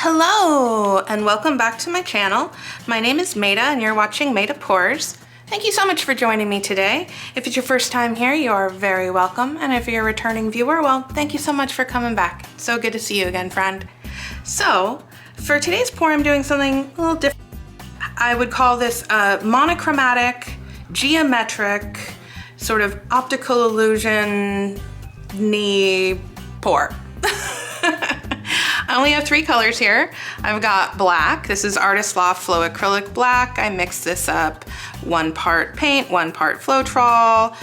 Hello and welcome back to my channel. My name is Maida and you're watching Maida Pours. Thank you so much for joining me today. If it's your first time here, you are very welcome. And if you're a returning viewer, well, thank you so much for coming back. So good to see you again, friend. So for today's pour, I'm doing something a little different. I would call this a monochromatic, geometric, sort of optical illusion knee pour. I only have 3 colors here. I've got black. This is Artist Loft Flow Acrylic Black. I mixed this up 1 part paint, 1 part Floetrol.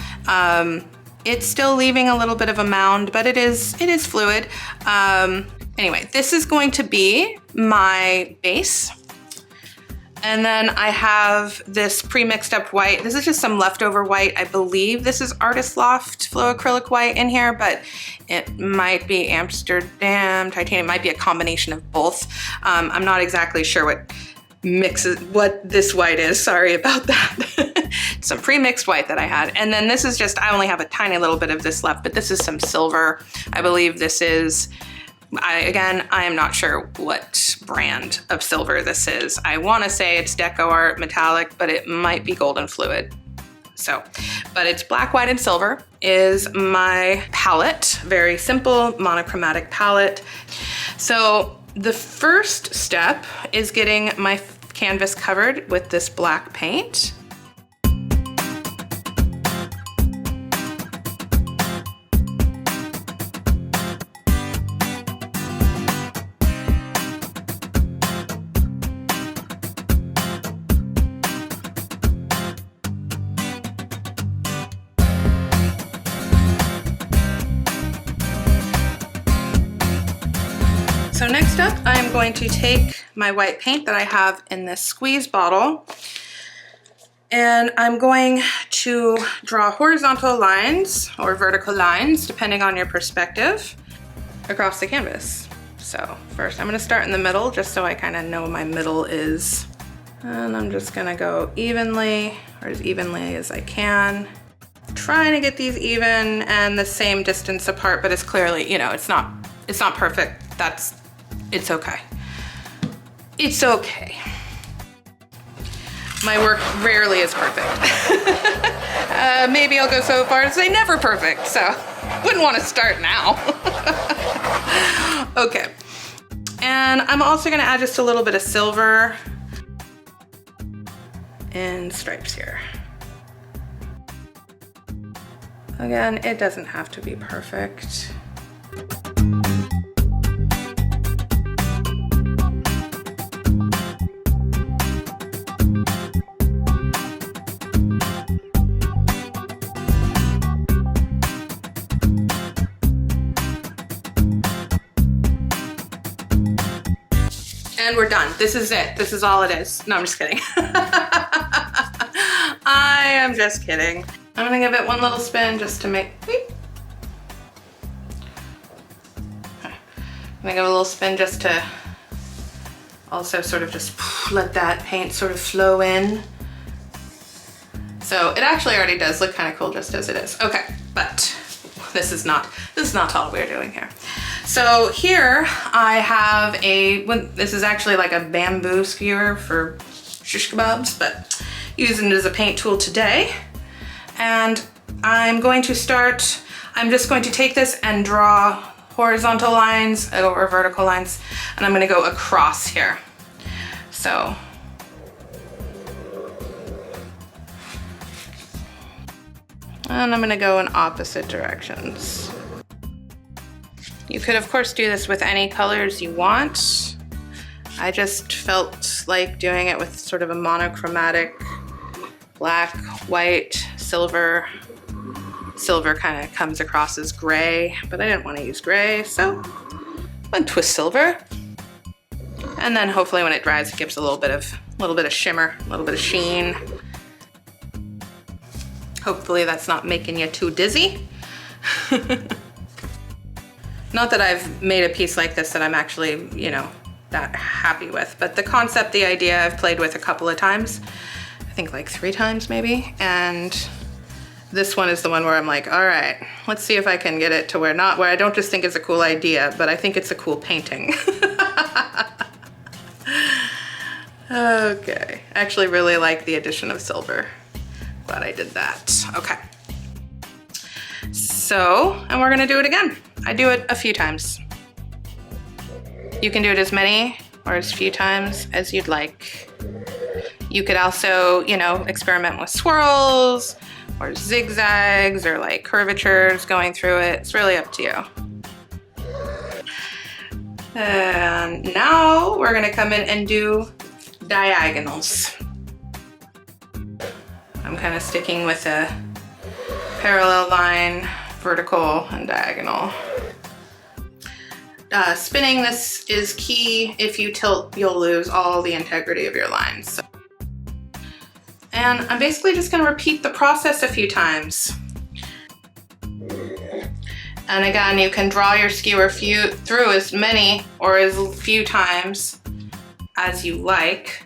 It's still leaving a little bit of a mound, but it is fluid. Anyway, this is going to be my base. And then I have this pre-mixed up white. This is just some leftover white. I believe this is Artist Loft Flow Acrylic White in here, but it might be Amsterdam Titanium. It might be a combination of both. I'm not exactly sure what this white is. Sorry about that. Some pre-mixed white that I had. And then this is just, I only have a tiny little bit of this left, but this is some silver. I believe this is, I am not sure what brand of silver this is. I want to say it's Deco Art Metallic, but it might be Golden Fluid. So, but it's black, white, and silver is my palette. Very simple monochromatic palette. So the first step is getting my canvas covered with this black paint. So next up, I'm going to take my white paint that I have in this squeeze bottle, and I'm going to draw horizontal lines or vertical lines, depending on your perspective, across the canvas. So first I'm going to start in the middle, just so I kind of know my middle is. And I'm just going to go evenly, or as evenly as I can. Trying to get these even and the same distance apart, but it's clearly, you know, it's not perfect. It's okay. It's okay. My work rarely is perfect. Maybe I'll go so far as to say never perfect, so wouldn't want to start now. Okay. And I'm also gonna add just a little bit of silver and stripes here. Again, it doesn't have to be perfect. And we're done. This is it. This is all it is. No, I'm just kidding. I am just kidding. I'm gonna give it 1 little spin just to make, I'm gonna give it a little spin just to also sort of just let that paint sort of flow in. So it actually already does look kind of cool just as it is. Okay, but this is not all we're doing here. So here I have this is actually like a bamboo skewer for shish kebabs, but using it as a paint tool today. And I'm just going to take this and draw horizontal lines or vertical lines, and I'm gonna go across here. So. And I'm gonna go in opposite directions. You could, of course, do this with any colors you want. I just felt like doing it with sort of a monochromatic black, white, silver. Silver kind of comes across as gray, but I didn't want to use gray, so I'm gonna twist silver. And then hopefully when it dries, it gives a little bit of shimmer, a little bit of sheen. Hopefully that's not making you too dizzy. Not that I've made a piece like this that I'm actually, you know, that happy with, but the concept, the idea I've played with a couple of times. I think like 3 times maybe. And this one is the one where I'm like, all right, let's see if I can get it to where I don't just think it's a cool idea, but I think it's a cool painting. Okay, I actually really like the addition of silver. Glad I did that. Okay. So, and we're gonna do it again. I do it a few times. You can do it as many or as few times as you'd like. You could also, you know, experiment with swirls or zigzags or like curvatures going through it. It's really up to you. And now we're gonna come in and do diagonals. I'm kind of sticking with a parallel line, vertical and diagonal. Spinning this is key. If you tilt, you'll lose all the integrity of your lines. So. And I'm basically just gonna repeat the process a few times. And again, you can draw your skewer through as many or as few times as you like.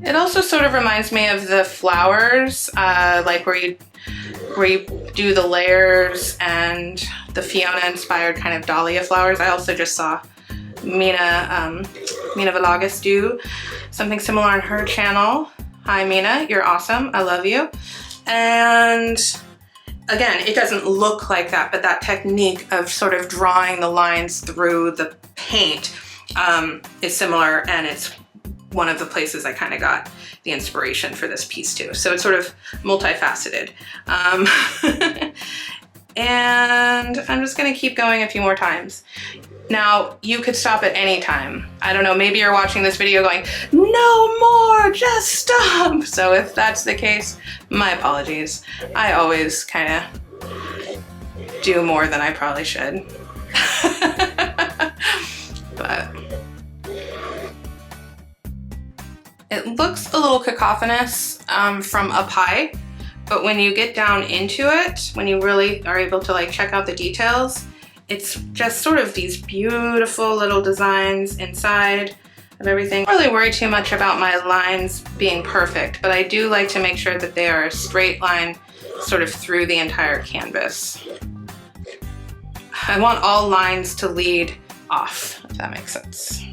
It also sort of reminds me of the flowers, like where you do the layers and the Fiona-inspired kind of dahlia flowers. I also just saw Mina Vlogus do something similar on her channel. Hi Mina, you're awesome, I love you. And again, it doesn't look like that, but that technique of sort of drawing the lines through the paint is similar, and it's one of the places I kind of got the inspiration for this piece too. So it's sort of multifaceted. And I'm just gonna keep going a few more times. Now, you could stop at any time. I don't know, maybe you're watching this video going, no more, just stop. So if that's the case, my apologies. I always kind of do more than I probably should. But it looks a little cacophonous from up high, but when you get down into it, when you really are able to like check out the details, it's just sort of these beautiful little designs inside of everything. I don't really worry too much about my lines being perfect, but I do like to make sure that they are a straight line sort of through the entire canvas. I want all lines to lead off, if that makes sense.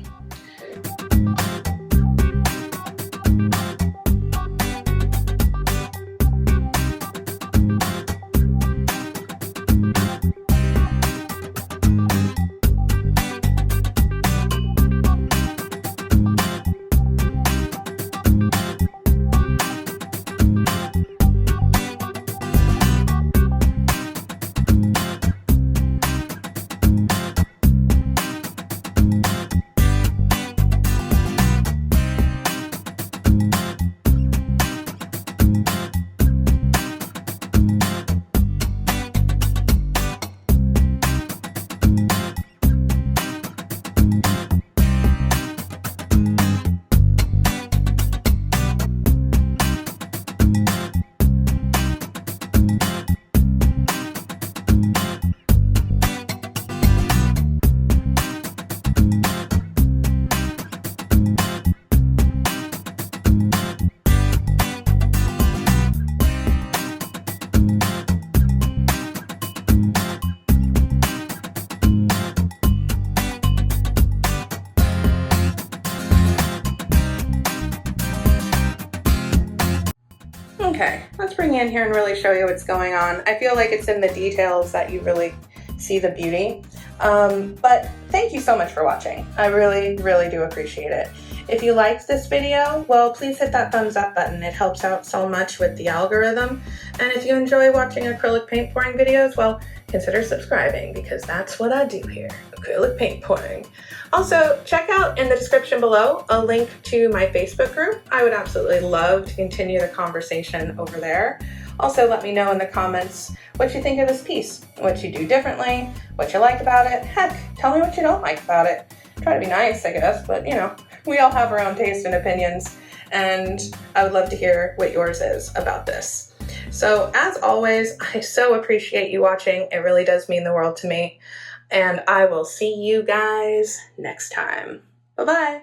Okay, let's bring you in here and really show you what's going on. I feel like it's in the details that you really see the beauty. But thank you so much for watching. I really, really do appreciate it. If you liked this video, well, please hit that thumbs up button. It helps out so much with the algorithm. And if you enjoy watching acrylic paint pouring videos, well, consider subscribing, because that's what I do here, acrylic paint pouring. Also, check out in the description below a link to my Facebook group. I would absolutely love to continue the conversation over there. Also, let me know in the comments what you think of this piece, what you do differently, what you like about it. Heck, tell me what you don't like about it. Try to be nice, I guess, but you know, we all have our own taste and opinions, and I would love to hear what yours is about this. So as always, I so appreciate you watching. It really does mean the world to me. And I will see you guys next time. Bye-bye.